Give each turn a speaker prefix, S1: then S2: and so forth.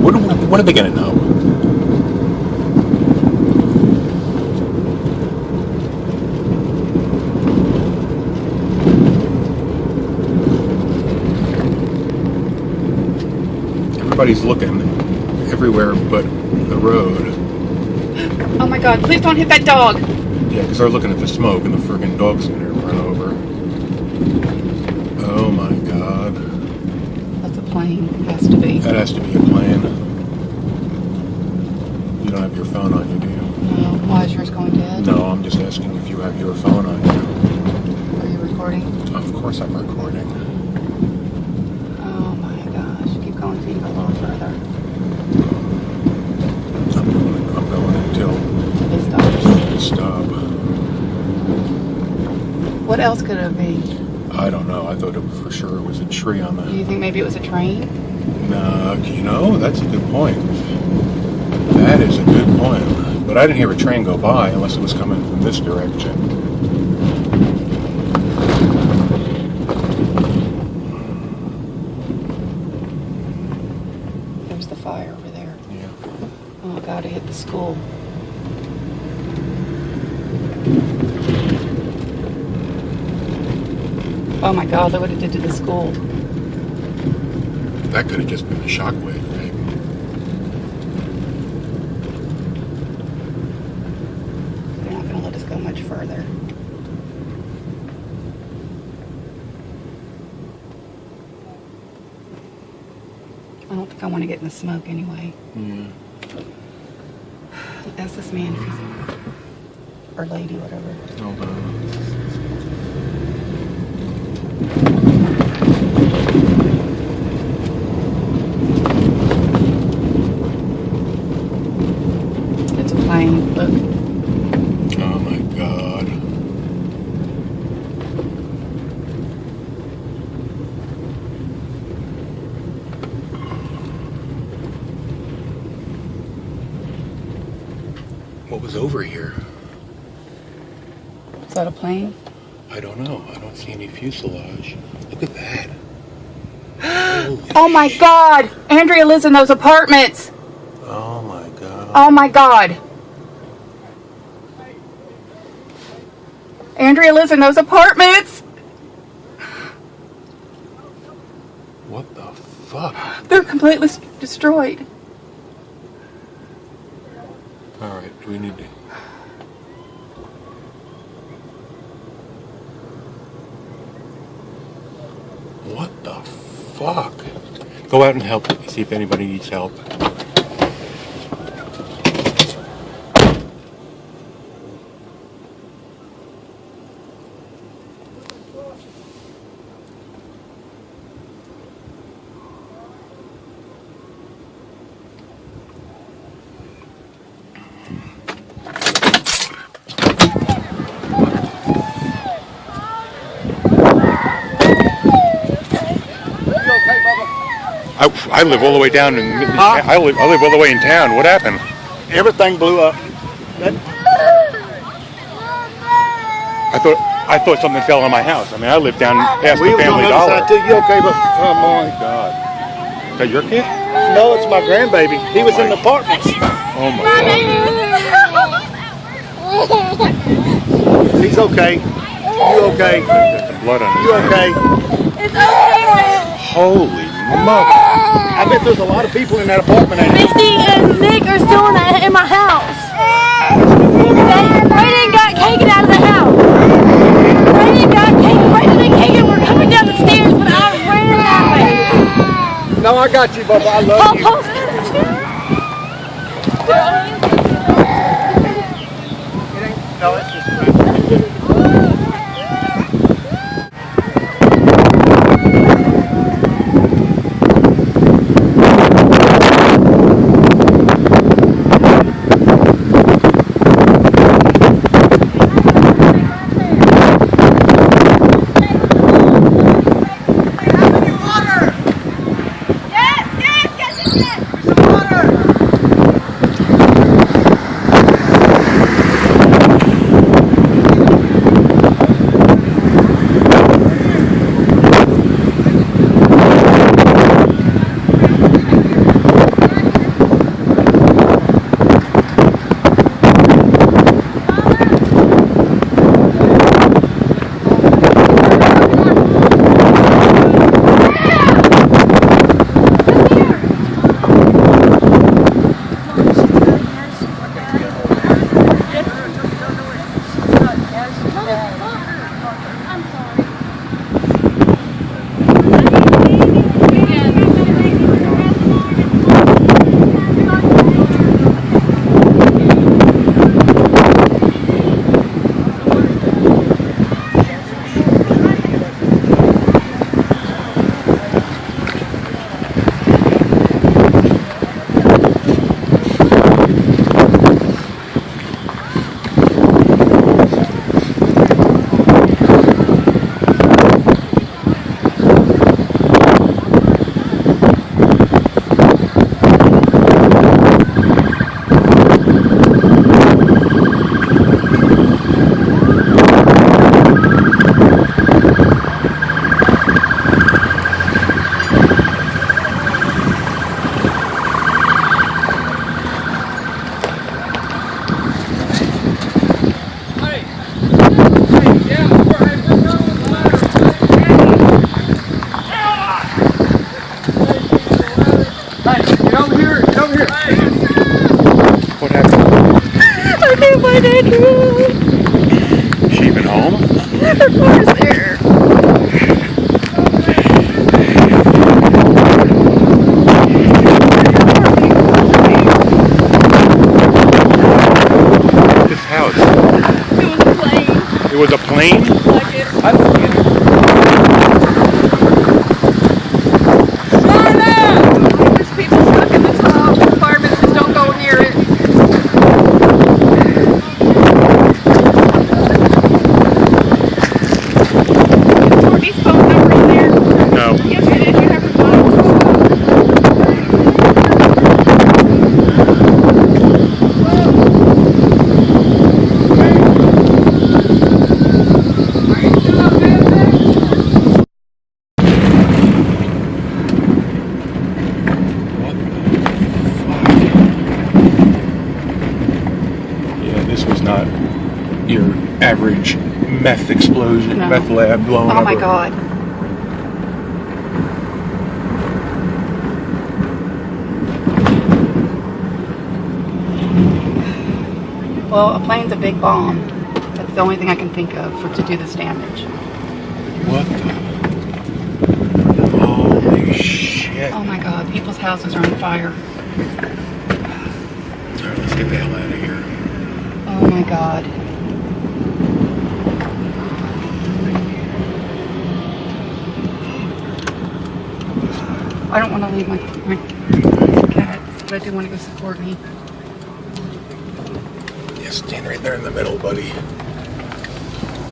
S1: What are they gonna know? Everybody's looking everywhere but the road.
S2: Oh my God, please don't hit that dog.
S1: Yeah, because they're looking at the smoke and the friggin' dog's gonna run over. Oh my God.
S2: That's a plane. It has to be.
S1: That has to be a plane. You don't have your phone on you, do you?
S2: No. Why is yours going dead?
S1: No, I'm just asking if you have your phone on you.
S2: Are you recording?
S1: Of course I'm recording.
S2: Oh my gosh. Keep going so you can go a little further.
S1: I'm going until
S2: It stops.
S1: it stop.
S2: What else could it be?
S1: I don't know. I thought for sure it was a tree on
S2: Do
S1: the...
S2: you think maybe it was a train?
S1: No, you know, that's a good point. That is a good point. But I didn't hear a train go by unless it was coming from this direction.
S2: There's the fire over there.
S1: Yeah.
S2: Oh God, it hit the school. Oh my God, look what it did to the school.
S1: That could have just been a shockwave, right?
S2: They're not going to let us go much further. I don't think I want to get in the smoke anyway.
S1: Yeah.
S2: Ask this man if he's... or lady, whatever.
S1: Hold on.
S2: It's a plane. Look.
S1: Oh my God. What was over here?
S2: Is that a plane?
S1: I don't know. I don't see any fuselage. Look at that.
S2: Oh my God! Andrea lives in those apartments!
S1: Oh my God.
S2: Oh my God! Andrea lives in those apartments!
S1: What the fuck?
S2: They're completely destroyed.
S1: Alright, we need to... What the fuck? Go out and help. See if anybody needs help. I live all the way down in... I live all the way in town. What happened?
S3: Everything blew up.
S1: I thought something fell on my house. I mean, I live down past the
S3: We was on
S1: Family
S3: the other
S1: Dollar.
S3: side too. You okay, but oh my
S1: God. Is that your kid?
S3: No, it's my grandbaby. He was in the apartments.
S1: Oh my God.
S3: He's okay. You okay?
S1: There's blood on
S3: You
S1: his
S3: okay?
S4: It's okay.
S1: Holy mother.
S3: I bet there's a lot of people in that apartment.
S4: Misty and Nick are still in my house. Brayden got Kagan out of the house. Brayden and Kagan were coming down the stairs, but I ran that way.
S3: No, I got you, Bubba. I love you. No, it's just Hey, get over here. Get over here.
S1: What happened?
S4: I can't find Andrew.
S1: Is she even home?
S4: Her car's there.
S1: This house.
S4: It was a plane.
S1: It was a plane?
S4: Like it.
S3: I've seen it.
S4: There's people stuck in the top. Firemen says don't go near it. Is Courtney's phone number in there?
S1: No.
S4: Yes, it is. You have her phone.
S1: Yeah, this was not your average meth explosion,
S2: No.
S1: meth lab blowing up.
S2: Oh my God. Well, a plane's a big bomb. That's the only thing I can think of to do this damage.
S1: What the? Holy shit.
S2: Oh my God, people's houses are on fire.
S1: Alright, let's get the hell out of here.
S2: Oh my God. I don't want to leave my cats, but I do want to go support me.
S1: Yeah, stand right there in the middle, buddy.